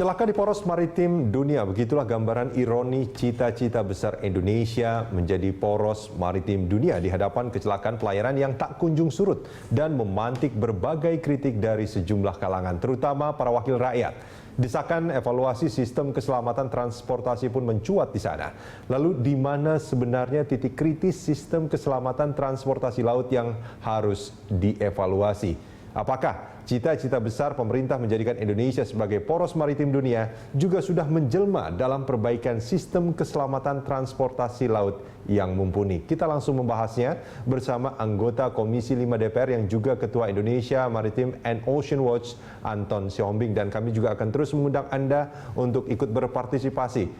Celaka di poros maritim dunia, begitulah gambaran ironi cita-cita besar Indonesia menjadi poros maritim dunia di hadapan kecelakaan pelayaran yang tak kunjung surut dan memantik berbagai kritik dari sejumlah kalangan, terutama para wakil rakyat. Desakan evaluasi sistem keselamatan transportasi pun mencuat di sana. Lalu di mana sebenarnya titik kritis sistem keselamatan transportasi laut yang harus dievaluasi? Apakah cita-cita besar pemerintah menjadikan Indonesia sebagai poros maritim dunia juga sudah menjelma dalam perbaikan sistem keselamatan transportasi laut yang mumpuni? Kita langsung membahasnya bersama anggota Komisi 5 DPR yang juga Ketua Indonesia Maritime and Ocean Watch, Anton Siombing. Dan kami juga akan terus mengundang Anda untuk ikut berpartisipasi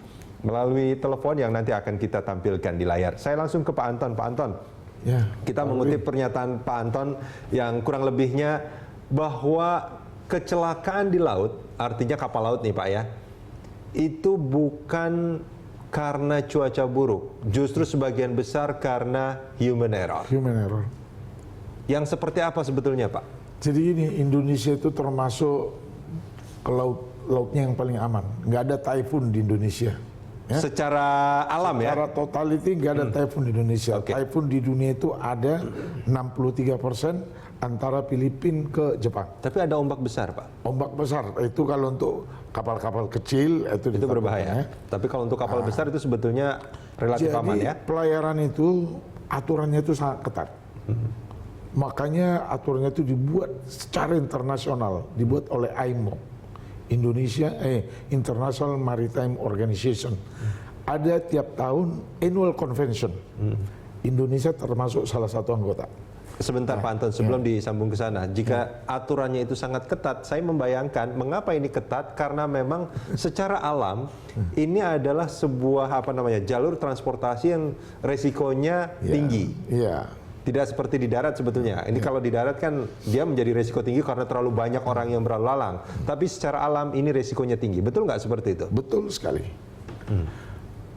melalui telepon yang nanti akan kita tampilkan di layar. Saya langsung ke Pak Anton. Pak Anton. Ya, kita mengutip pernyataan Pak Anton yang kurang lebihnya bahwa kecelakaan di laut, artinya kapal laut nih Pak ya, itu bukan karena cuaca buruk, justru sebagian besar karena human error. Human error. Yang seperti apa sebetulnya Pak? Jadi ini Indonesia itu termasuk ke lautnya yang paling aman. Nggak ada typhoon di Indonesia. Ya? Secara alam ya? Secara totality nggak ada typhoon di Indonesia. Okay. Typhoon di dunia itu ada 63% antara Filipina ke Jepang. Tapi ada ombak besar Pak? Ombak besar, itu kalau untuk kapal-kapal kecil itu berbahaya. Tapi kalau untuk kapal besar itu sebetulnya relatif aman ya? Jadi pelayaran itu aturannya itu sangat ketat. Makanya aturannya itu dibuat secara internasional, dibuat oleh IMO. International Maritime Organization. Ada tiap tahun annual convention. Indonesia termasuk salah satu anggota. Sebentar Pak Anton, sebelum disambung ke sana, jika aturannya itu sangat ketat, saya membayangkan mengapa ini ketat, karena memang secara alam ini adalah sebuah jalur transportasi yang resikonya tinggi. Tidak seperti di darat sebetulnya. Ini kalau di darat kan dia menjadi resiko tinggi karena terlalu banyak orang yang berlalu lalang. Tapi secara alam ini resikonya tinggi. Betul nggak seperti itu? Betul sekali.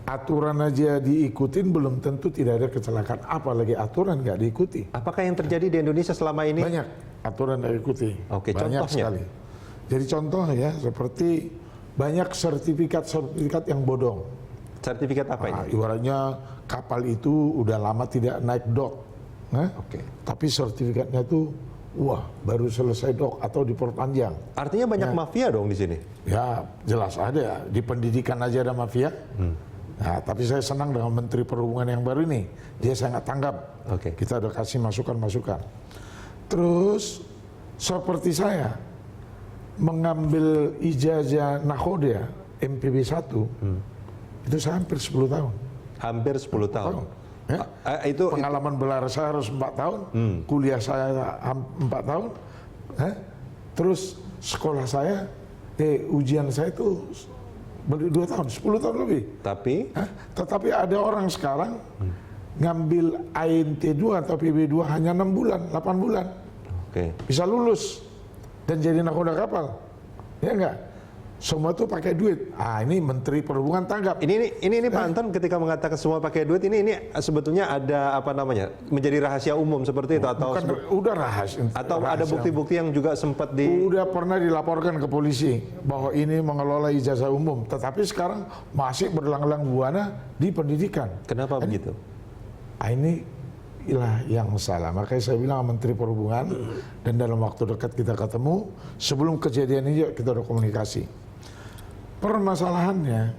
Aturan aja diikutin belum tentu tidak ada kecelakaan. Apalagi aturan nggak diikuti. Apakah yang terjadi di Indonesia selama ini? Banyak aturan nggak diikuti. Oke, banyak contohnya? Sekali. Jadi contoh ya, seperti banyak sertifikat yang bodong. Sertifikat apa ini? Ibaratnya kapal itu udah lama tidak naik dock. Tapi sertifikatnya itu baru selesai dok atau diperpanjang. Artinya banyak mafia dong di sini? Ya jelas ada. Di pendidikan aja ada mafia. Nah, tapi saya senang dengan Menteri Perhubungan yang baru ini. Dia sangat tanggap. Kita udah kasih masukan-masukan. Terus seperti saya mengambil ijazah nakoda MPB 1 itu saya hampir 10 tahun. Hampir 10 tahun. Itu pengalaman belar saya harus 4 tahun, kuliah saya 4 tahun, terus sekolah saya, ujian saya itu 2 tahun, 10 tahun lebih. Tetapi ada orang sekarang ngambil INT2 atau PB2 hanya 6 bulan, 8 bulan, bisa lulus dan jadi nakoda kapal, ya enggak? Semua tuh pakai duit. Ini Menteri Perhubungan tanggap. Ini Pak Anton ketika mengatakan semua pakai duit, ini sebetulnya ada menjadi rahasia umum seperti itu atau udah rahasia? Atau ada bukti-bukti yang juga sempat udah pernah dilaporkan ke polisi bahwa ini mengelola ijazah umum, tetapi sekarang masih berlang-lang buana di pendidikan. Kenapa begitu? Inilah yang salah. Makanya saya bilang sama Menteri Perhubungan, dan dalam waktu dekat kita ketemu. Sebelum kejadian ini kita udah komunikasi. Permasalahannya,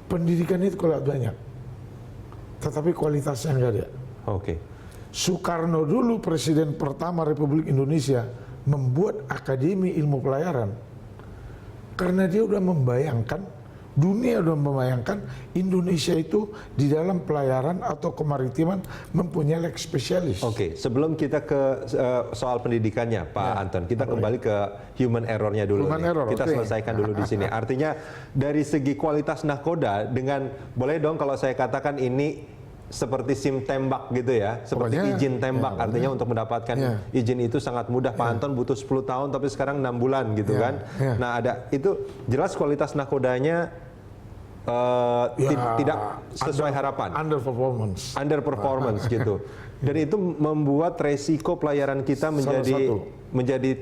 pendidikan itu kalau banyak, tetapi kualitasnya nggak ada. Soekarno dulu presiden pertama Republik Indonesia membuat Akademi Ilmu Pelayaran karena dia udah membayangkan, dunia udah membayangkan Indonesia itu di dalam pelayaran atau kemaritiman mempunyai leg spesialis. Sebelum kita ke soal pendidikannya Pak Anton, kita kembali ke human error-nya dulu. Kita selesaikan dulu di sini. Artinya dari segi kualitas nakoda, dengan boleh dong kalau saya katakan ini seperti SIM tembak gitu ya, seperti izin tembak, artinya untuk mendapatkan izin itu sangat mudah. Pak Anton butuh 10 tahun tapi sekarang 6 bulan gitu kan. Nah itu jelas kualitas nakodanya tidak sesuai harapan, underperformance gitu. Dan itu membuat resiko pelayaran kita menjadi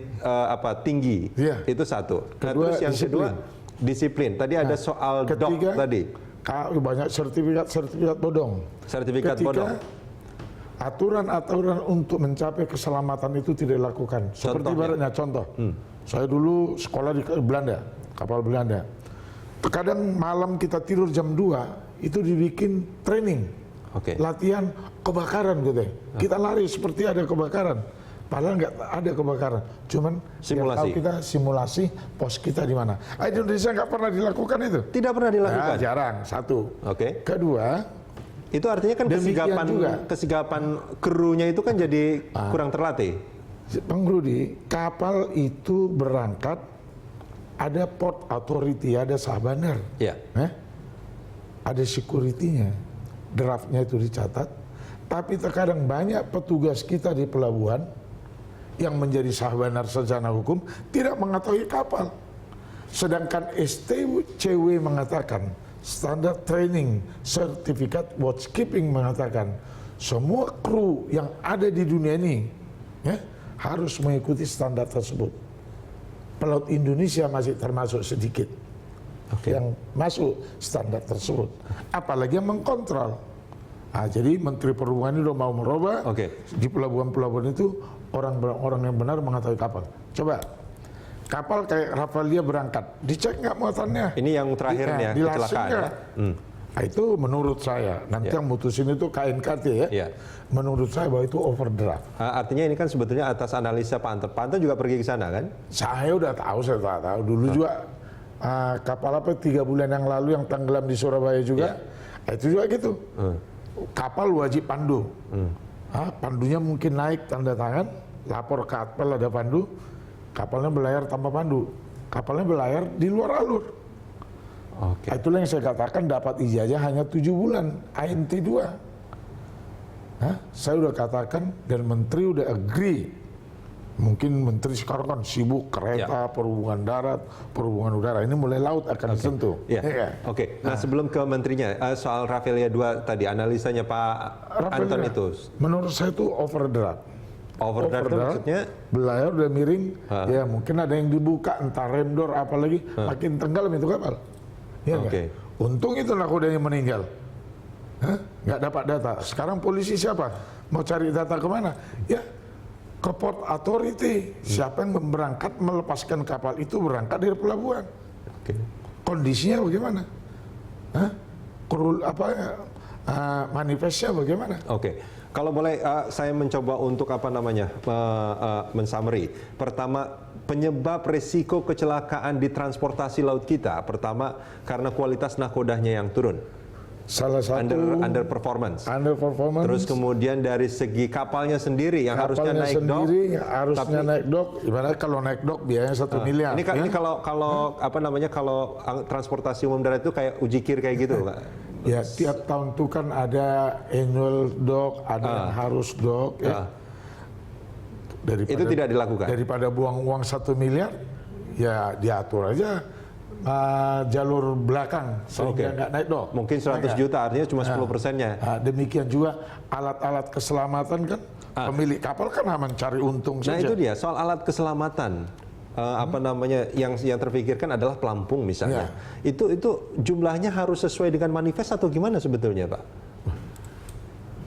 tinggi. Ya. Itu satu. Nah, Kedua, terus yang kedua disiplin. Tadi ada soal DOC tadi. Banyak sertifikat bodong. Sertifikat bodong. Aturan-aturan untuk mencapai keselamatan itu tidak dilakukan. Seperti ibaratnya contoh, saya dulu sekolah di Belanda, kapal Belanda. Kadang malam kita tidur jam 2, itu dibikin training, latihan kebakaran gitu. Kita lari seperti ada kebakaran, padahal nggak ada kebakaran. Cuman tahu kita simulasi pos kita di mana. Di Indonesia nggak pernah dilakukan itu. Tidak pernah dilakukan. Nah, jarang. Satu. Kedua, itu artinya kan kesigapan krunya itu kan jadi kurang terlatih. Bang Rudi, kapal itu berangkat, ada port authority, ada sah bandar, ada security-nya, draftnya itu dicatat. Tapi terkadang banyak petugas kita di pelabuhan yang menjadi sah bandar secara hukum tidak mengetahui kapal. Sedangkan STCW mengatakan, standar training sertifikat watchkeeping mengatakan semua kru yang ada di dunia ini harus mengikuti standar tersebut. Pelaut Indonesia masih termasuk sedikit yang masuk standar tersebut, apalagi yang mengkontrol. Jadi Menteri Perhubungan ini udah mau merubah di pelabuhan-pelabuhan itu orang yang benar mengetahui kapal. Coba kapal kayak Rafalia berangkat, dicek nggak muatannya? Ini yang terakhirnya kecelakaan. Nah, itu menurut saya, nanti yang mutusin itu KNKT menurut saya bahwa itu overdraft. Artinya ini kan sebetulnya atas analisa Pak Anton. Pak Anton juga pergi ke sana kan? Saya udah tahu, saya tahu. Dulu juga kapal 3 bulan yang lalu yang tenggelam di Surabaya juga, itu juga gitu. Kapal wajib pandu. Pandunya mungkin naik tanda tangan, lapor ke Atpel ada pandu, kapalnya berlayar tanpa pandu. Kapalnya berlayar di luar alur. Itulah yang saya katakan dapat ijazah hanya 7 bulan, ANT 2. Saya udah katakan dan Menteri udah agree. Mungkin Menteri sekarang kan sibuk kereta, perhubungan darat, perhubungan udara. Ini mulai laut akan disentuh. Nah, sebelum ke menterinya, soal Rafalia 2 tadi, analisanya Pak Anton itu. Menurut saya itu overdraft. Overdraft itu maksudnya? Belayar udah miring, ya mungkin ada yang dibuka, entah rem door apalagi, makin tenggelam itu kapal. Untung itu nakodanya meninggal. Nggak dapat data. Sekarang polisi siapa? Mau cari data kemana? Ya ke port authority. Siapa yang berangkat melepaskan kapal itu berangkat dari pelabuhan. Kondisinya bagaimana? Manifestnya bagaimana? Kalau boleh saya mencoba untuk mensummary. Pertama, penyebab resiko kecelakaan di transportasi laut kita. Pertama, karena kualitas nakodanya yang turun. Salah satu underperformance. Terus kemudian dari segi kapalnya sendiri yang harusnya naik dock, naik dock. Ibarat kalau naik dock biayanya 1 miliar. Ini kalau transportasi umum darat itu kayak ujikir kayak gitu, Pak. Ya tiap tahun itu kan ada annual dock, ada yang harus dock. Itu tidak dilakukan. Daripada buang uang 1 miliar, ya diatur aja jalur belakang sehingga nggak naik dock. Mungkin 100 juta artinya cuma 10%-nya. Demikian juga alat-alat keselamatan kan pemilik kapal kan mencari untung saja. Nah itu dia soal alat keselamatan. Yang terpikirkan adalah pelampung misalnya. Itu jumlahnya harus sesuai dengan manifest atau gimana sebetulnya, Pak?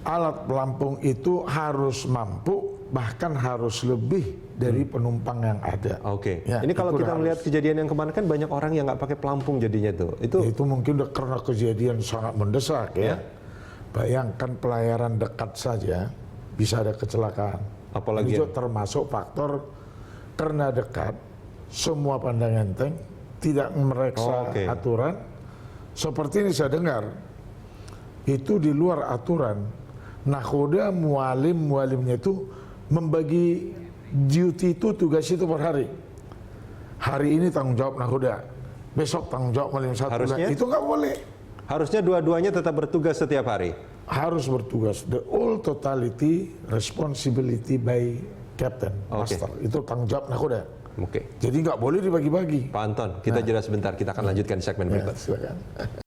Alat pelampung itu harus mampu, bahkan harus lebih dari penumpang yang ada. Ini kalau kita melihat kejadian yang kemarin kan banyak orang yang nggak pakai pelampung jadinya tuh. Itu mungkin udah karena kejadian sangat mendesak ya. Bayangkan pelayaran dekat saja bisa ada kecelakaan. Apalagi itu termasuk faktor karena dekat, semua pandang enteng, tidak memeriksa aturan. Seperti ini saya dengar, itu di luar aturan. Nakhoda mualimnya itu membagi duty itu, tugas itu per hari. Hari ini tanggung jawab nakhoda, besok tanggung jawab mualim satu. Itu nggak boleh. Harusnya dua-duanya tetap bertugas setiap hari. Harus bertugas. The all totality responsibility by captain, master. Itu tanggung jawab nakhoda. Jadi nggak boleh dibagi-bagi. Pak Anton, kita jeda sebentar. Kita akan lanjutkan di segmen berikut. Silakan.